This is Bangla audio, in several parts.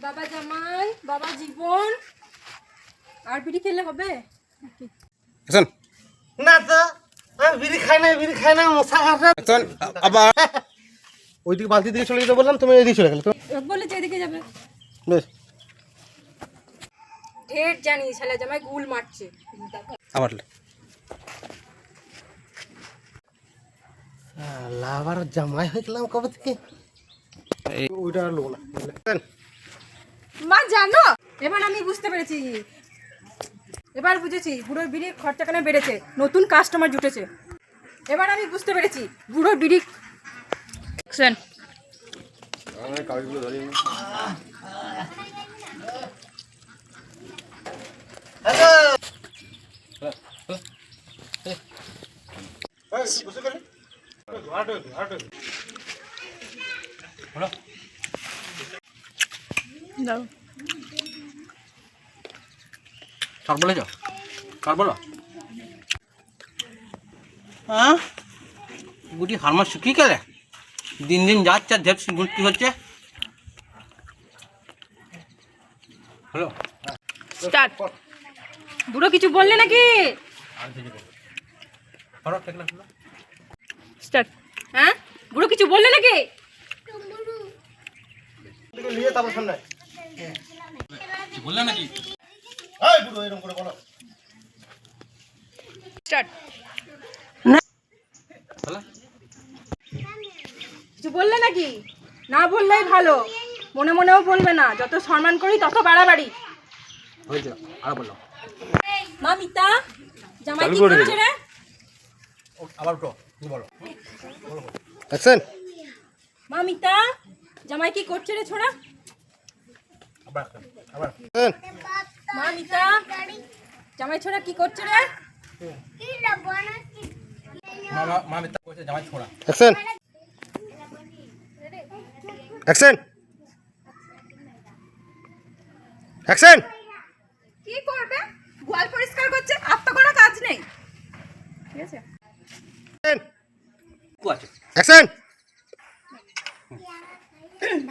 বাবা জামাই, বাবা জীবন, আর বিড়ি খেলে হবে না তো আমি বিড়ি খাই না মশা খাচ্ছে আবার ওইদিকে বালতি দিকে চলে যেতে বললাম, তুমি এদিকে চলে গেলে তো বলেছে এদিকে যাবে। বেশ ঢের জানি শালা জামাই গুল মারছে আবার লাভার জামাই হয়ে গেলাম কবে থেকে। ওইটা আর লোক না মা জানো, এবার আমি বুঝতে পেরেছি, এবার বুঝেছি বুড়োর বিড়ির খরচা কেন বেড়েছে, নতুন কাস্টমার জুটেছে। এবার আমি বুঝতে পেরেছি বুড়োর বিড়ি দাও কার বলে যাও, কার বলো হ্যাঁ গুটি হারমার শুকিয়ে গেলে দিন দিন যাচ্ছে আর ঢেপ গুটি হচ্ছে। Hello start. বুড়ো কিছু বললে নাকি? স্টার্ট। হ্যাঁ বুড়ো কিছু বললে নাকি? নিয়ে তারপর সামনে বললে নাকি? এই বুড়ো এরকম করে বলো। স্টার্ট। হ্যালো কিছু বললে নাকি? না বললেই ভালো, মনে মনেও বলবে না, যত সম্মান করি তত বাড়াবাড়ি। হয়েছে আর বললো মা মিতা জামাই কি করছে রে? আবার উঠো তুমি বলো। অ্যাকশন। মা মিতা জামাই কি করছে রে ছোড়া? আবার আবার মা মিতা জামাই ছোড়া কি করছে রে? মামা মা মিথ্যা কইছে জামাই ছোড়া। অ্যাকশন। অ্যাকশন। অ্যাকশন। কি করবে? গোয়াল পরিষ্কার করছে, আর তো কোনো কাজ নেই। ঠিক আছে কো আছে অ্যাকশন।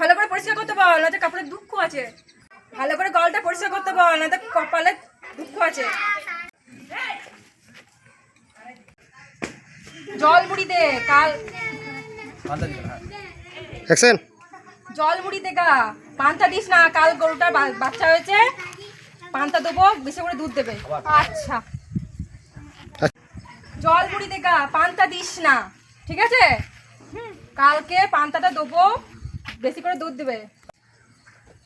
ভালো করে পরিষ্কার করতে বল, না তো কাপড়ে দুঃখ আছে। ভালো করে গলটা পরিষ্কার করতে বল, না তো কপালে দুঃখ আছে। জল মুড়ি দে কাল, আন্দা দিও হ্যাঁ অ্যাকশন। জল মুড়ি দে গা, পান্তা দিস না, কাল গরুটার বাচ্চা হয়েছে, পান্তা দেবো, বেশি করে দুধ দেবে। আচ্ছা জল মুড়ি দে গা, পান্তা দিস না, ঠিক আছে? কালকে পান্তাটা দেবো, বেশি করে দুধ দেবে।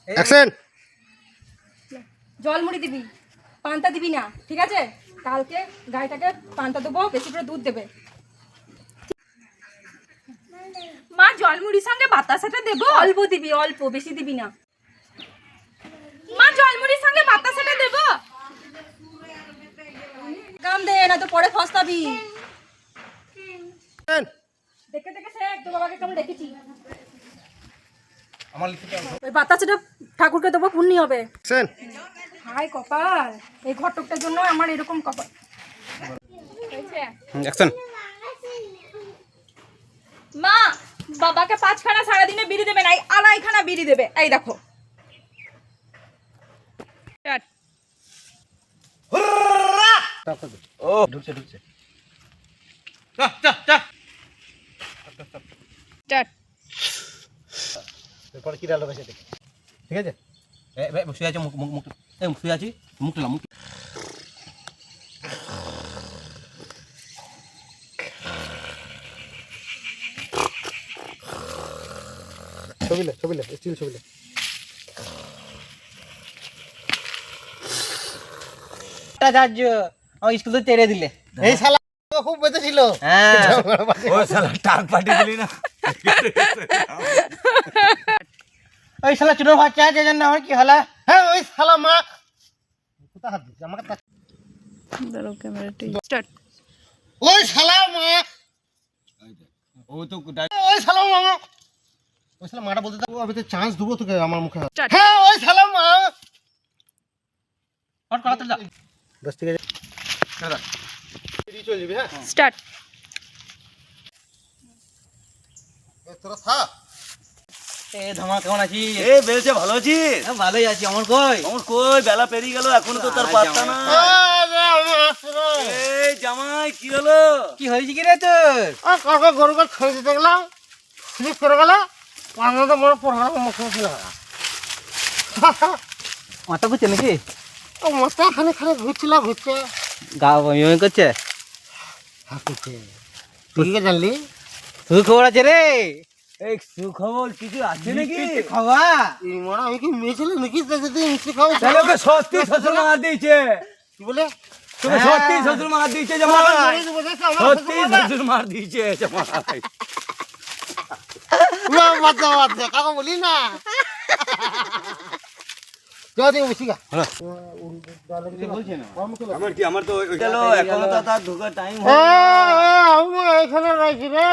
অ্যাকশন। জল মুড়ি দিবি, পান্তা দিবি না, ঠিক আছে? কালকে গাইটাকে পান্তা দেবো, বেশি করে দুধ দেবে। মা জল মুড়ির সঙ্গে বাতাসাটা দেবো? অল্প দিবি, অল্প, বেশি দিবি না। মা জল মুড়ির সঙ্গে বাতাসাটা দেবো? কাম দে, না তো পরে ফসতাবি। দেখে দেখে শেখ, তো বাবাকে কেমন দেখেছি। আমার লিখতে ওই বাতাসাটা ঠাকুরকে দেবো, পুণ্যি হবে। অ্যাকশন। হাই কপাল, এই ঘটকটার জন্য আমার এরকম কপাল। অ্যাকশন। মা বাবাকে 5খানা সারাদিনে বিড়ি দেবে না, 2.5খানা বিড়ি দেবে। এই দেখো ও ঢুকছে ঢুকছে চা চা চা এরপর কি ডায়লগ আছে দেখি, ঠিক আছে? এ শুয়ে আছে মুখ মুখ মুখ এই শুয়ে আছি মুখ তোলা মুখ ছবিলে স্টিল ছবিলে। রাজ্য আমার স্কুল তো তেড়ে দিলে এই শালা খুব বেঁচে ছিল। হ্যাঁ ও শালা টাক পাটি দিলি না ওই শালা চুনোর বাচ্চা যে জন্য আমার কি হলা। হ্যাঁ ওই শালা মা কোথা হাত দিচ্ছে আমাকে? দাঁড়াও ক্যামেরাটি স্টার্ট। ওই শালা মা, ও তো ওই শালা মা, ওই শালা মাটা বলতে থাকবো, আমি তো চান্স দেবো তোকে আমার মুখে। Start. হ্যাঁ ওই শালা মা। হট করাতে যা বেশ ঠিক আছে দাদা, এদিকে চলে যাবি। হ্যাঁ স্টার্ট। তোরা থাক। এ ধামা কেমন আছিস? এ বেলছে ভালো আছিস? ভালোই আছি। আমার কই? আমার কই বেলা পেরিয়ে গেল এখনো তো তার পাত্তা না। এই জামাই কি হলো? কি হয়েছে কি রে তোর? কাকে গরুকে ছেড়ে দিতে গেলাম, স্লিপ করে গেল, পাঁচটা বড় পড়া মুখে ছিল। মাথা ঘুরছে নাকি? মাথা খানে খানে ঘুরছিল, ঘুরছে, গা বমি বমি করছে? হাঁটছে। তুই কি জানলি? তুই খবর আছে রে? এই সুখবর কিছু আছে নাকি? খাওয়া এই মরা আমি কি মেয়ে ছেলে নাকি যদি মিষ্টি খাবো? তাহলে ওকে সত্যি শ্বশুর মার দিয়েছে। কি বলে? তুমি সত্যি শ্বশুর মার দিয়েছে জামাই। সত্যি শ্বশুর মার দিয়েছে জামাই। বাচ্চা বাচ্চা কাকা বলি না। যদি বসি গা গেল এখনো তো তার ঢোকার টাইম আমি এখানে রয়েছি রে।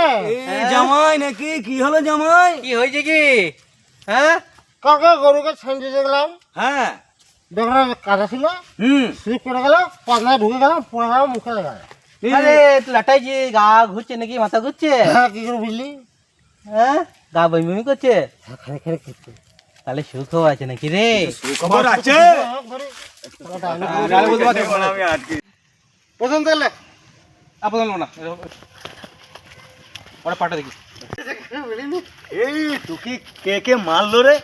এই জামাই নাকি কি হলো জামাই? কি হয়েছে কি? হ্যাঁ কাকা গরুকে ছেড়ে দিতে গেলাম, হ্যাঁ দেখলাম কাদা ছিল, স্লিপ করে গেল, পাতলা ঢুকে গেলাম, পড়ে গেলাম, মুখে লেগে গেল। আরে তুই লাটাইছি, গা ঘুরছে নাকি, মাথা ঘুরছে? হ্যাঁ কি করে বুঝলি? হ্যাঁ গা বমি বমি করছে? খানে খানে খেতে তাহলে সুখ আছে নাকি রে? খবর আছে? প্রথম তাহলে আপনার না ওরা পাটা দেখি এই তোকে কে কে মারলো রে?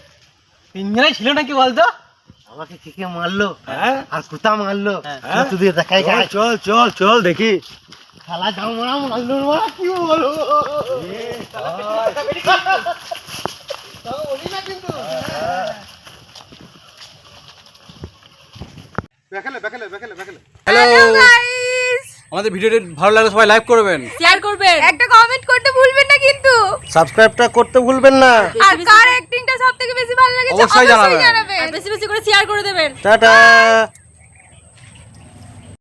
তিনজনাই ছিল নাকি বলতো? আমাকে কে কে মারলো হ্যাঁ আর কোথা মারলো হ্যাঁ? তুই দেখাই চল চল চল চল দেখি। খেলা যাও মারা মারলো মারা কি বলো হ্যালো গাইস, আমাদের ভিডিওটি ভালো লাগলে সবাই লাইক করবেন, শেয়ার করবেন, একটা কমেন্ট করতে ভুলবেন না কিন্তু। সাবস্ক্রাইবটা করতে ভুলবেন না। আর কার অ্যাক্টিংটা সবথেকে বেশি ভালো লেগেছে অবশ্যই জানাবেন। আর বেশি বেশি করে শেয়ার করে দেবেন। টাটা।